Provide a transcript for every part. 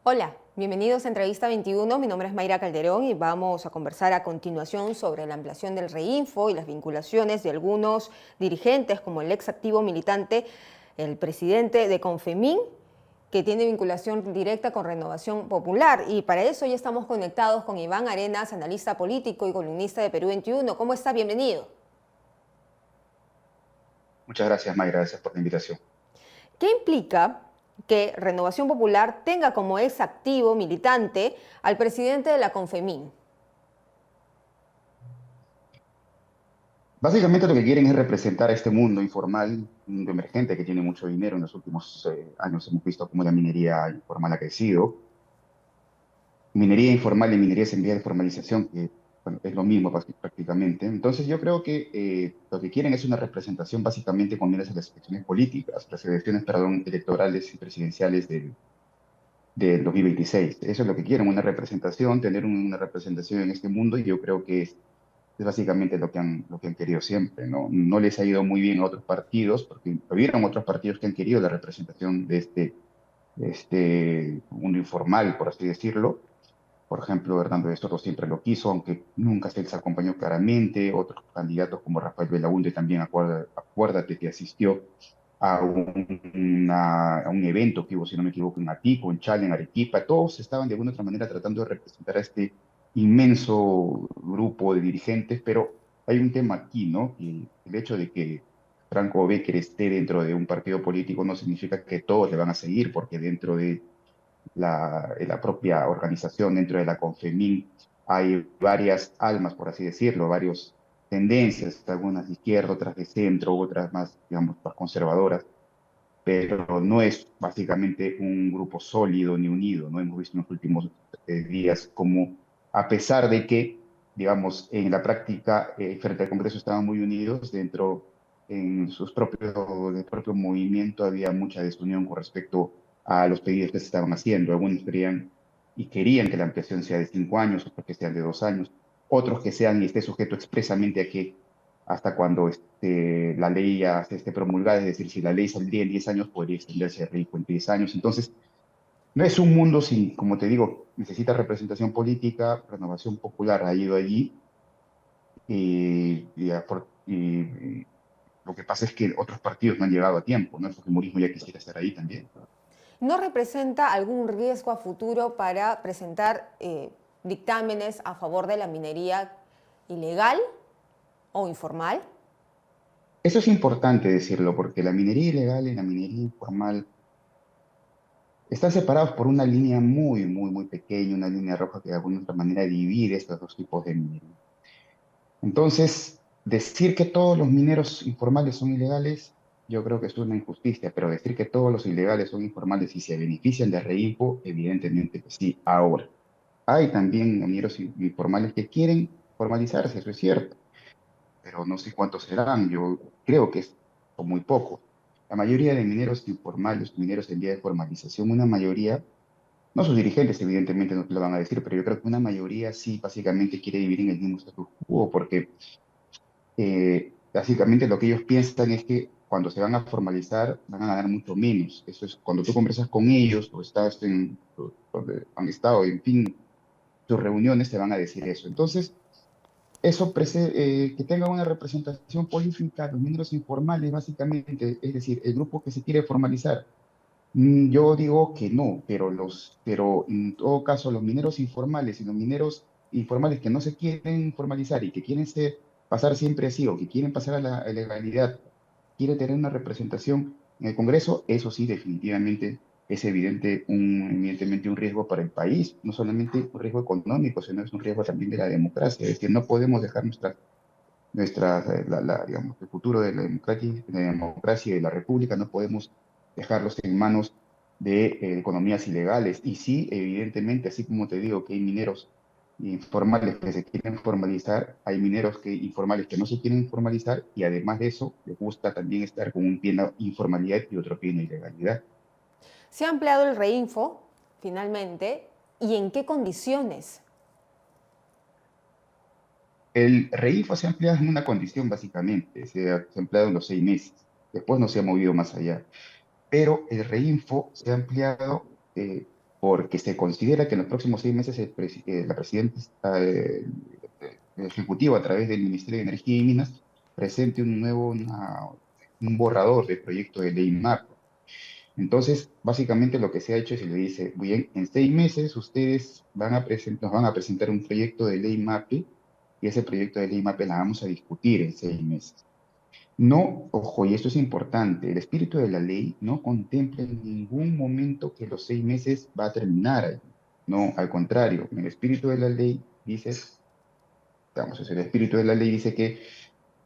Hola, bienvenidos a Entrevista 21. Mi nombre es Mayra Calderón y vamos a conversar a continuación sobre la ampliación del Reinfo y las vinculaciones de algunos dirigentes, como el ex activo militante, el presidente de Confemín, que tiene vinculación directa con Renovación Popular. Y para eso ya estamos conectados con Iván Arenas, analista político y columnista de Perú 21. ¿Cómo está? Bienvenido. Muchas gracias, Mayra, gracias por la invitación. ¿Qué implica que Renovación Popular tenga como ex activo militante al presidente de la Confemín? Básicamente lo que quieren es representar a este mundo informal, un mundo emergente que tiene mucho dinero. En los últimos años hemos visto cómo la minería informal ha crecido. Minería informal y minería en vía de formalización, que bueno, es lo mismo prácticamente. Entonces yo creo que lo que quieren es una representación básicamente con miras a las elecciones políticas, las elecciones, perdón, electorales y presidenciales del 2026. Eso es lo que quieren, una representación, tener una representación en este mundo, y yo creo que es básicamente lo que han querido siempre, ¿no? No les ha ido muy bien a otros partidos, porque hubieron otros partidos que han querido la representación de este mundo informal, por así decirlo. Por ejemplo, Hernando de Soto siempre lo quiso, aunque nunca se les acompañó claramente. Otros candidatos como Rafael Belaúnde también, acuérdate que asistió a un evento que hubo, si no me equivoco, en Atico, en Chala, en Arequipa. Todos estaban de alguna otra manera tratando de representar a este inmenso grupo de dirigentes, pero hay un tema aquí, ¿no? Que el hecho de que Franco Becker esté dentro de un partido político no significa que todos le van a seguir, porque dentro de la propia organización, dentro de la Confemín, hay varias almas, por así decirlo, varias tendencias, algunas de izquierda, otras de centro, otras más, digamos, más conservadoras, pero no es básicamente un grupo sólido ni unido, ¿no? Hemos visto en los últimos días como, a pesar de que, digamos, en la práctica, frente al Congreso estaban muy unidos, dentro, en el propio movimiento había mucha desunión con respecto a los pedidos que se estaban haciendo. Algunos querían y querían que la ampliación sea de 5 años, otros que sean de 2 años, otros que sean y esté sujeto expresamente a que hasta cuando la ley ya esté promulgada, es decir, si la ley saldría en 10 años, podría extenderse a rico en 10 años. Entonces, no es un mundo sin, como te digo, necesita representación política, renovación popular ha ido allí, y lo que pasa es que otros partidos no han llegado a tiempo, ¿no? El Fujimorismo ya quisiera estar ahí también. ¿No representa algún riesgo a futuro para presentar dictámenes a favor de la minería ilegal o informal? Eso es importante decirlo, porque la minería ilegal y la minería informal están separados por una línea muy, muy, muy pequeña, una línea roja que de alguna otra manera divide estos dos tipos de minería. Entonces, decir que todos los mineros informales son ilegales, yo creo que es una injusticia, pero decir que todos los ilegales son informales y se benefician de Reinfo, evidentemente que sí. Ahora, hay también mineros informales que quieren formalizarse, eso es cierto, pero no sé cuántos serán. Yo creo que son muy pocos. La mayoría de mineros informales, mineros en vía de formalización, una mayoría, no sus dirigentes evidentemente no te lo van a decir, pero yo creo que una mayoría sí básicamente quiere vivir en el mismo status quo, porque básicamente lo que ellos piensan es que cuando se van a formalizar van a ganar mucho menos. Eso es cuando tú conversas con ellos o estás donde han estado, en fin, sus reuniones te van a decir eso. Entonces, que tenga una representación política, los mineros informales, básicamente, es decir, el grupo que se quiere formalizar. Yo digo que no, pero en todo caso, los mineros informales y los mineros informales que no se quieren formalizar y que quieren pasar siempre así, o que quieren pasar a la legalidad, quieren tener una representación en el Congreso, eso sí, definitivamente es evidentemente un riesgo para el país, no solamente un riesgo económico, sino es un riesgo también de la democracia. Es decir, no podemos dejar digamos, el futuro de la democracia y de la república, no podemos dejarlos en manos de economías ilegales. Y sí, evidentemente, así como te digo que hay mineros informales que se quieren formalizar, hay mineros informales que no se quieren formalizar, y además de eso, les gusta también estar con un pie en la informalidad y otro pie en la ilegalidad. ¿Se ha ampliado el Reinfo finalmente y en qué condiciones? El REIFO se ha ampliado en una condición, básicamente, se ha ampliado en los 6 meses. Después no se ha movido más allá. Pero el Reinfo se ha ampliado. porque se considera que en los próximos 6 meses la presidenta, el Ejecutivo, a través del Ministerio de Energía y Minas, presente un borrador de proyecto de ley MAP. Entonces, básicamente lo que se ha hecho es que le dice, bien, en 6 meses ustedes nos van a presentar un proyecto de ley MAPE y ese proyecto de ley MAPE la vamos a discutir en 6 meses. No, ojo, y esto es importante, el espíritu de la ley no contempla en ningún momento que los 6 meses va a terminar ahí. No, al contrario, el espíritu de la ley dice, digamos, el espíritu de la ley dice que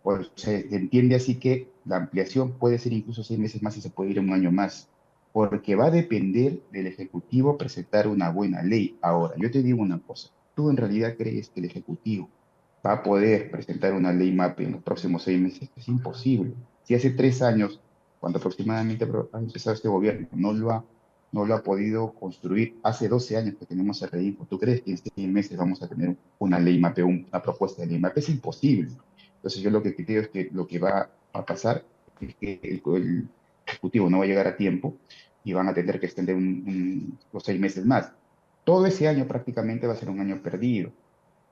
pues, se entiende así que la ampliación puede ser incluso 6 meses más y se puede ir un año más, porque va a depender del Ejecutivo presentar una buena ley. Ahora, yo te digo una cosa, ¿tú en realidad crees que el Ejecutivo va a poder presentar una ley MAPE en los próximos 6 meses? Es imposible. Si hace 3 años, cuando aproximadamente ha empezado este gobierno, no lo ha podido construir, hace 12 años que tenemos el REINFO, ¿tú crees que en 6 meses vamos a tener una ley MAPE, una propuesta de ley MAPE? Es imposible. Entonces yo lo que creo es que lo que va a pasar es que el Ejecutivo no va a llegar a tiempo y van a tener que extender los 6 meses más. Todo ese año prácticamente va a ser un año perdido.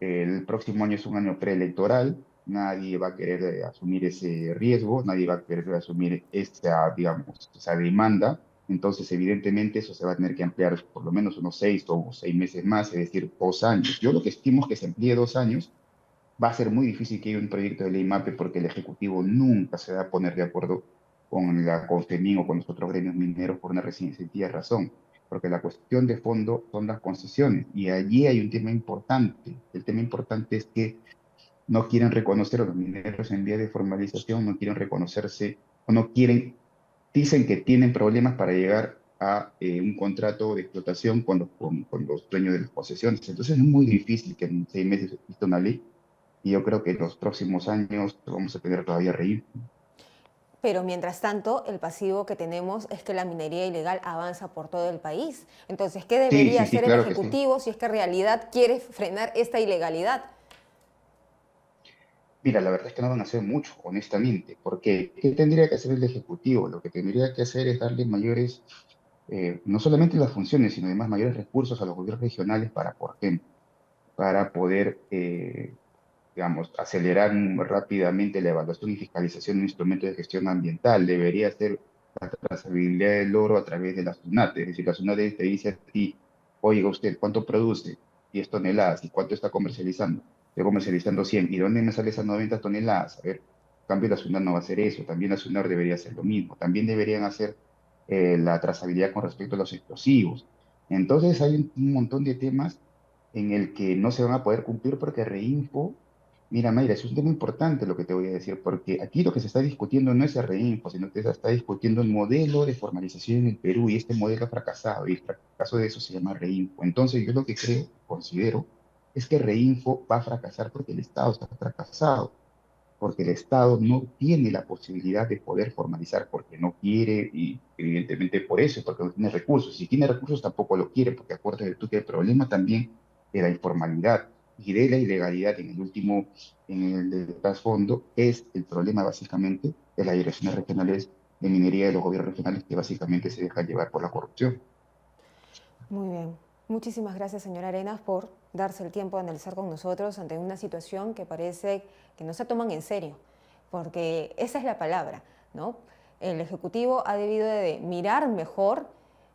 El próximo año es un año preelectoral, nadie va a querer asumir ese riesgo, nadie va a querer asumir esa, digamos, esa demanda. Entonces, evidentemente, eso se va a tener que ampliar por lo menos unos 6 meses más, es decir, 2 años. Yo lo que estimo es que se amplíe 2 años. Va a ser muy difícil que haya un proyecto de ley MAPE porque el Ejecutivo nunca se va a poner de acuerdo con la CONFEMIN o con los otros gremios mineros por una sencilla razón, porque la cuestión de fondo son las concesiones y allí hay un tema importante. El tema importante es que no quieren reconocer a los mineros en vía de formalización, no quieren reconocerse o no quieren, dicen que tienen problemas para llegar a un contrato de explotación con los dueños de las concesiones. Entonces es muy difícil que en 6 meses exista una ley y yo creo que en los próximos años vamos a tener todavía reír. Pero mientras tanto, el pasivo que tenemos es que la minería ilegal avanza por todo el país. Entonces, ¿qué Sí, debería sí, sí, hacer el claro que sí. Ejecutivo si es que en realidad quiere frenar esta ilegalidad? Mira, la verdad es que no van a hacer mucho, honestamente, porque ¿qué tendría que hacer el Ejecutivo? Lo que tendría que hacer es darle mayores, no solamente las funciones, sino además mayores recursos a los gobiernos regionales para, por ejemplo, para poder, digamos, acelerar rápidamente la evaluación y fiscalización de un instrumento de gestión ambiental. Debería ser la trazabilidad del logro a través de la SUNAT. Es decir, la SUNAT te dice a ti, oiga usted, ¿cuánto produce? 10 toneladas. ¿Y cuánto está comercializando? Estoy comercializando 100. ¿Y dónde me sale esas 90 toneladas? A ver, en cambio la SUNAT no va a hacer eso. También la SUNAT debería hacer lo mismo. También deberían hacer la trazabilidad con respecto a los explosivos. Entonces hay un montón de temas en el que no se van a poder cumplir porque Reinfo. Mira, Mayra, es un tema importante lo que te voy a decir, porque aquí lo que se está discutiendo no es el reinfo, sino que se está discutiendo el modelo de formalización en el Perú y este modelo ha fracasado y el fracaso de eso se llama reinfo. Entonces, yo lo que creo, considero, es que reinfo va a fracasar porque el Estado está fracasado, porque el Estado no tiene la posibilidad de poder formalizar porque no quiere y evidentemente por eso, porque no tiene recursos. Si tiene recursos tampoco lo quiere, porque acuérdate tú que el problema también de la informalidad y de la ilegalidad en el trasfondo es el problema básicamente de las direcciones regionales de minería de los gobiernos regionales que básicamente se dejan llevar por la corrupción. Muy bien. Muchísimas gracias, señora Arenas, por darse el tiempo de analizar con nosotros ante una situación que parece que no se toman en serio, porque esa es la palabra, ¿no? El Ejecutivo ha debido de mirar mejor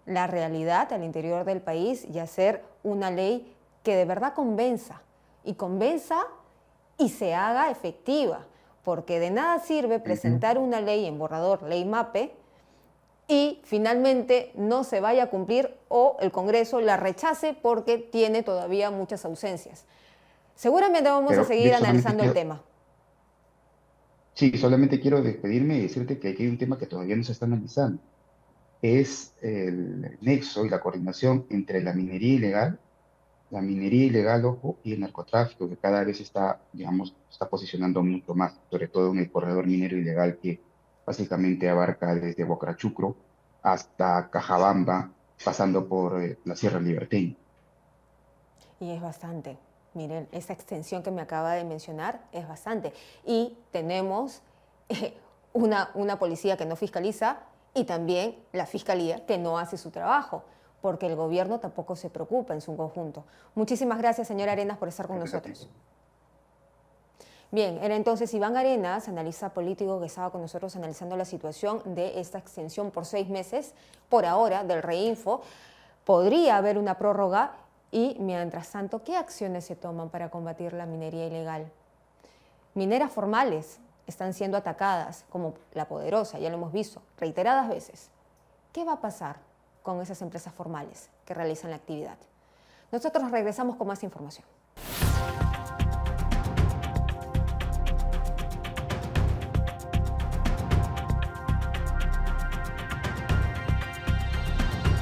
la realidad al interior del país y hacer una ley que de verdad convenza y se haga efectiva, porque de nada sirve Ujú. presentar una ley en borrador, ley MAPE, y finalmente no se vaya a cumplir o el Congreso la rechace porque tiene todavía muchas ausencias. Seguramente vamos a Pero de seguir hecho solamente analizando el quiero, tema. sí, solamente quiero despedirme y decirte que aquí hay un tema que todavía no se está analizando. Es el nexo y la coordinación entre la minería ilegal, ojo, y el narcotráfico, que cada vez está, digamos, está posicionando mucho más, sobre todo en el corredor minero ilegal que básicamente abarca desde Bocrachucro hasta Cajabamba, pasando por la Sierra Liberteña. Y es bastante. Miren, esa extensión que me acaba de mencionar es bastante. Y tenemos una policía que no fiscaliza y también la fiscalía que no hace su trabajo. porque el gobierno tampoco se preocupa en su conjunto. Muchísimas gracias, señor Arenas, por estar con nosotros. Bien, era entonces Iván Arenas, analista político que estaba con nosotros analizando la situación de esta extensión por 6 meses, por ahora, del Reinfo. Podría haber una prórroga y, mientras tanto, ¿qué acciones se toman para combatir la minería ilegal? Mineras formales están siendo atacadas, como La Poderosa, ya lo hemos visto, reiteradas veces. ¿Qué va a pasar con esas empresas formales que realizan la actividad? Nosotros regresamos con más información.